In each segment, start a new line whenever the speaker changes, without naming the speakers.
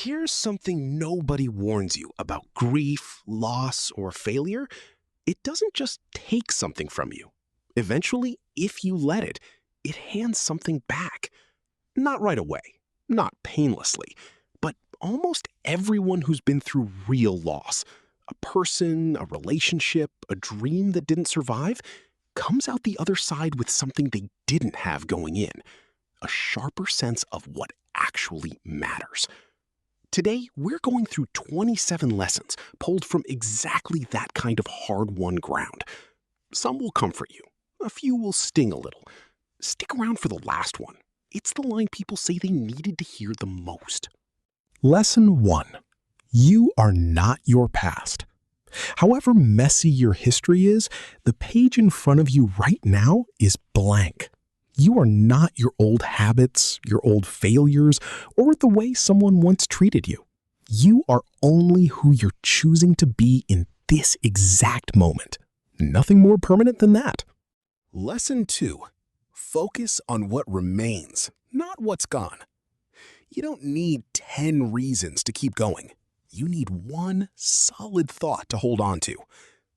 Here's something nobody warns you about grief, loss, or failure. It doesn't just take something from you. Eventually, if you let it, it hands something back. Not right away, not painlessly, but almost everyone who's been through real loss, a person, a relationship, a dream that didn't survive, comes out the other side with something they didn't have going in, a sharper sense of what actually matters. Today, we're going through 27 lessons pulled from exactly that kind of hard-won ground. Some will comfort you. A few will sting a little. Stick around for the last one. It's the line people say they needed to hear the most.
Lesson 1. You are not your past. However messy your history is, the page in front of you right now is blank. You are not your old habits, your old failures, or the way someone once treated you. You are only who you're choosing to be in this exact moment. Nothing more permanent than that.
Lesson 2. Focus on what remains, not what's gone. You don't need 10 reasons to keep going. You need one solid thought to hold on to.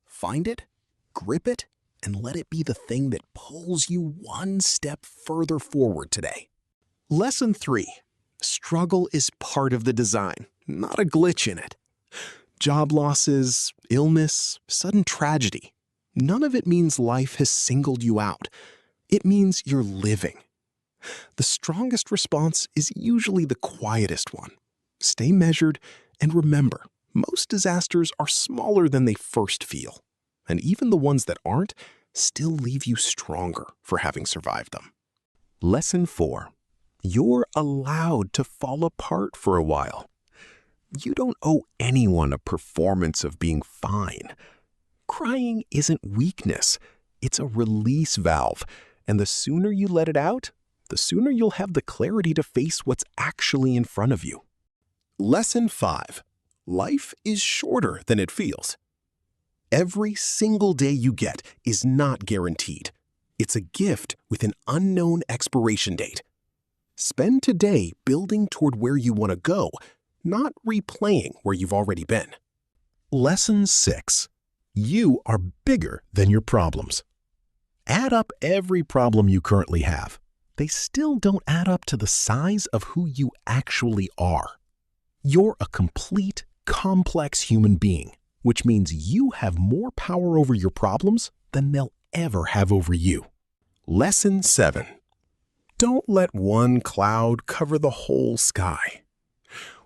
Find it, grip it, and let it be the thing that pulls you one step further forward today. Lesson 3. Struggle is part of the design, not a glitch in it. Job losses, illness, sudden tragedy. None of it means life has singled you out. It means you're living. The strongest response is usually the quietest one. Stay measured and remember, most disasters are smaller than they first feel. And even the ones that aren't still leave you stronger for having survived them. Lesson 4. You're allowed to fall apart for a while. You don't owe anyone a performance of being fine. Crying isn't weakness. It's a release valve. And the sooner you let it out, the sooner you'll have the clarity to face what's actually in front of you. Lesson 5. Life is shorter than it feels. Every single day you get is not guaranteed. It's a gift with an unknown expiration date. Spend today building toward where you want to go, not replaying where you've already been.
Lesson 6. You are bigger than your problems. Add up every problem you currently have. They still don't add up to the size of who you actually are. You're a complete, complex human being, which means you have more power over your problems than they'll ever have over you.
Lesson 7. Don't let one cloud cover the whole sky.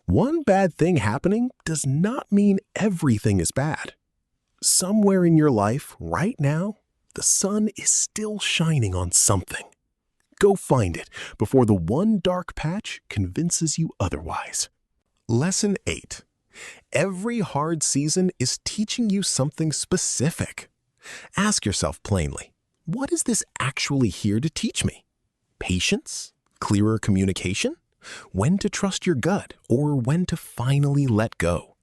One bad thing happening does not mean everything is bad. Somewhere in your life, right now, the sun is still shining on something. Go find it before the one dark patch convinces you otherwise. Lesson 8. Every hard season is teaching you something specific. Ask yourself plainly, what is this actually here to teach me? Patience? Clearer communication? When to trust your gut or when to finally let go?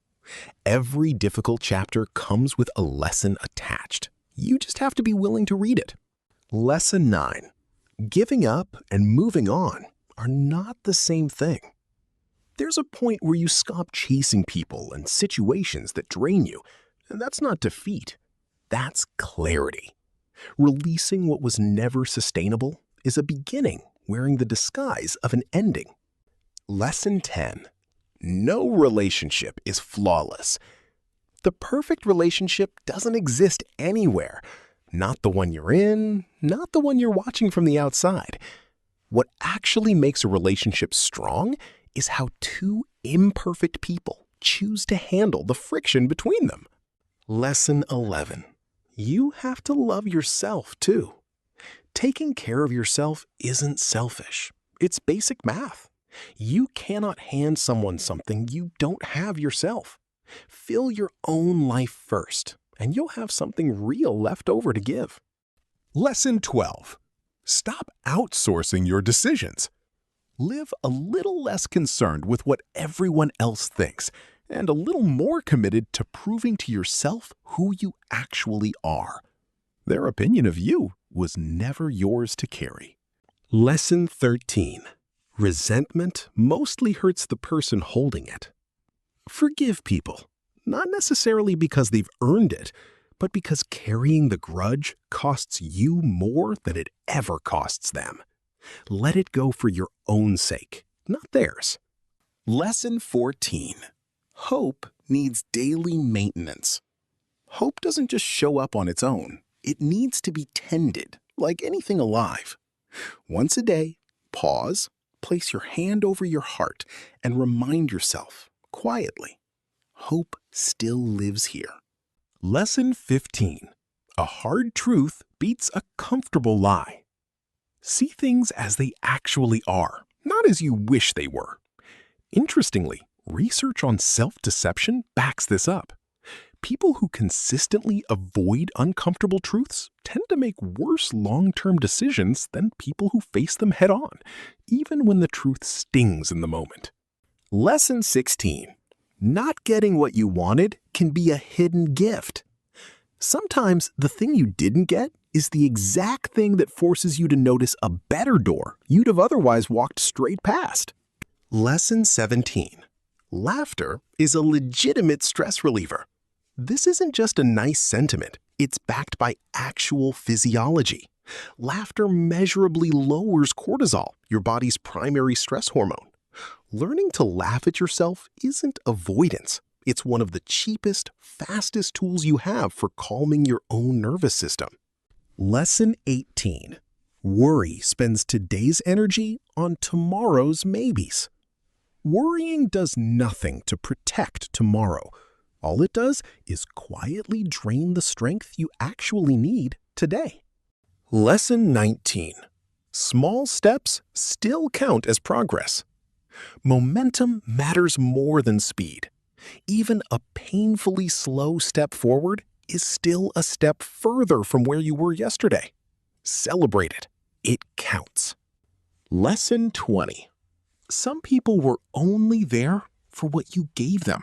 Every difficult chapter comes with a lesson attached. You just have to be willing to read it. Lesson 9. Giving up and moving on are not the same thing. There's a point where you stop chasing people and situations that drain you, and that's not defeat. That's clarity. Releasing what was never sustainable is a beginning wearing the disguise of an ending. Lesson 10. No relationship is flawless. The perfect relationship doesn't exist anywhere. Not the one you're in, not the one you're watching from the outside. What actually makes a relationship strong is how two imperfect people choose to handle the friction between them. Lesson 11. You have to love yourself too. Taking care of yourself isn't selfish. It's basic math. You cannot hand someone something you don't have yourself. Fill your own life first, and you'll have something real left over to give.
Lesson 12. Stop outsourcing your decisions.
Live a little less concerned with what everyone else thinks and a little more committed to proving to yourself who you actually are. Their opinion of you was never yours to carry. Lesson 13. Resentment mostly hurts the person holding it. Forgive people, not necessarily because they've earned it, but because carrying the grudge costs you more than it ever costs them. Let it go for your own sake, not theirs. Lesson 14. Hope needs daily maintenance. Hope doesn't just show up on its own. It needs to be tended, like anything alive. Once a day, pause, place your hand over your heart, and remind yourself, quietly, hope still lives here. Lesson 15. A hard truth beats a comfortable lie. See things as they actually are, not as you wish they were. Interestingly, research on self-deception backs this up. People who consistently avoid uncomfortable truths tend to make worse long-term decisions than people who face them head-on, even when the truth stings in the moment. Lesson 16. Not getting what you wanted can be a hidden gift. Sometimes the thing you didn't get is the exact thing that forces you to notice a better door you'd have otherwise walked straight past. Lesson 17. Laughter is a legitimate stress reliever. This isn't just a nice sentiment, it's backed by actual physiology. Laughter measurably lowers cortisol, your body's primary stress hormone. Learning to laugh at yourself isn't avoidance. It's one of the cheapest, fastest tools you have for calming your own nervous system. Lesson 18. Worry spends today's energy on tomorrow's maybes. Worrying does nothing to protect tomorrow. All it does is quietly drain the strength you actually need today. Lesson 19. Small steps still count as progress. Momentum matters more than speed. Even a painfully slow step forward is still a step further from where you were yesterday. Celebrate it. It counts. Lesson 20. Some people were only there for what you gave them.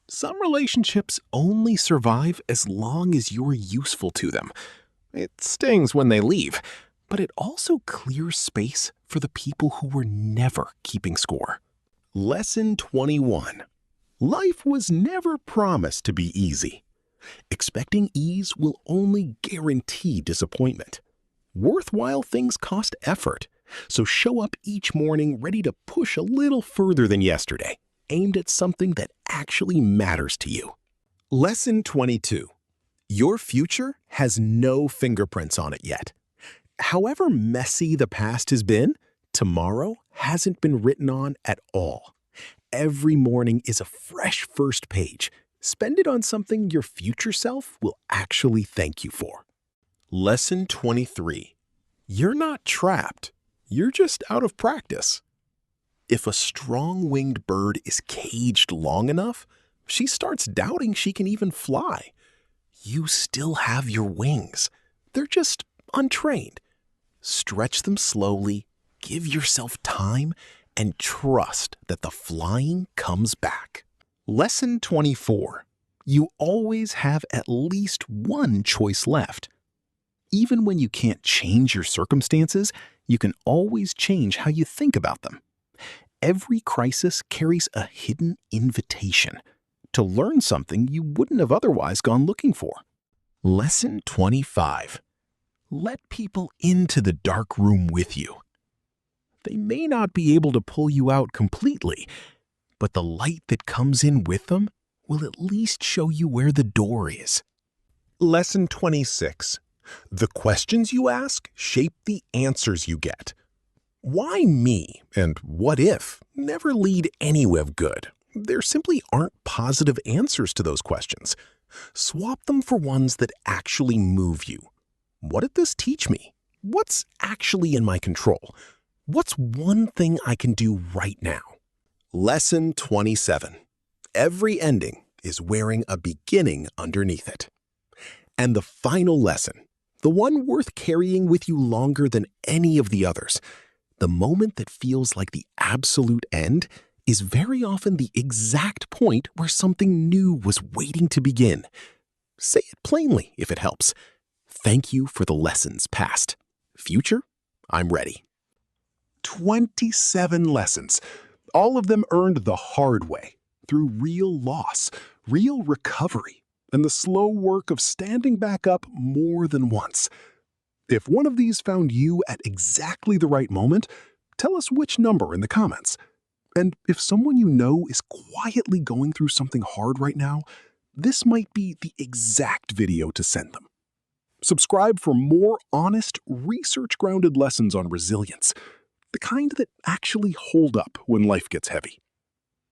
Some relationships only survive as long as you're useful to them. It stings when they leave, but it also clears space for the people who were never keeping score. Lesson 21. Life was never promised to be easy. Expecting ease will only guarantee disappointment. Worthwhile things cost effort, so show up each morning ready to push a little further than yesterday, aimed at something that actually matters to you. Lesson 22. Your future has no fingerprints on it yet. However messy the past has been, tomorrow hasn't been written on at all. Every morning is a fresh first page. Spend it on something your future self will actually thank you for. Lesson 23. You're not trapped. You're just out of practice. If a strong-winged bird is caged long enough, she starts doubting she can even fly. You still have your wings. They're just untrained. Stretch them slowly, give yourself time, and trust that the flying comes back. Lesson 24. You always have at least one choice left. Even when you can't change your circumstances, you can always change how you think about them. Every crisis carries a hidden invitation to learn something you wouldn't have otherwise gone looking for. Lesson 25. Let people into the dark room with you. They may not be able to pull you out completely, but the light that comes in with them will at least show you where the door is. Lesson 26. The questions you ask shape the answers you get. Why me and what if never lead anywhere good. There simply aren't positive answers to those questions. Swap them for ones that actually move you. What did this teach me? What's actually in my control? What's one thing I can do right now? Lesson 27. Every ending is wearing a beginning underneath it. And the final lesson, the one worth carrying with you longer than any of the others, the moment that feels like the absolute end is very often the exact point where something new was waiting to begin. Say it plainly if it helps. Thank you for the lessons past. Future, I'm ready. 27 lessons, all of them earned the hard way, through real loss, real recovery, and the slow work of standing back up more than once. If one of these found you at exactly the right moment, tell us which number in the comments. And if someone you know is quietly going through something hard right now, this might be the exact video to send them. Subscribe for more honest, research-grounded lessons on resilience, the kind that actually hold up when life gets heavy.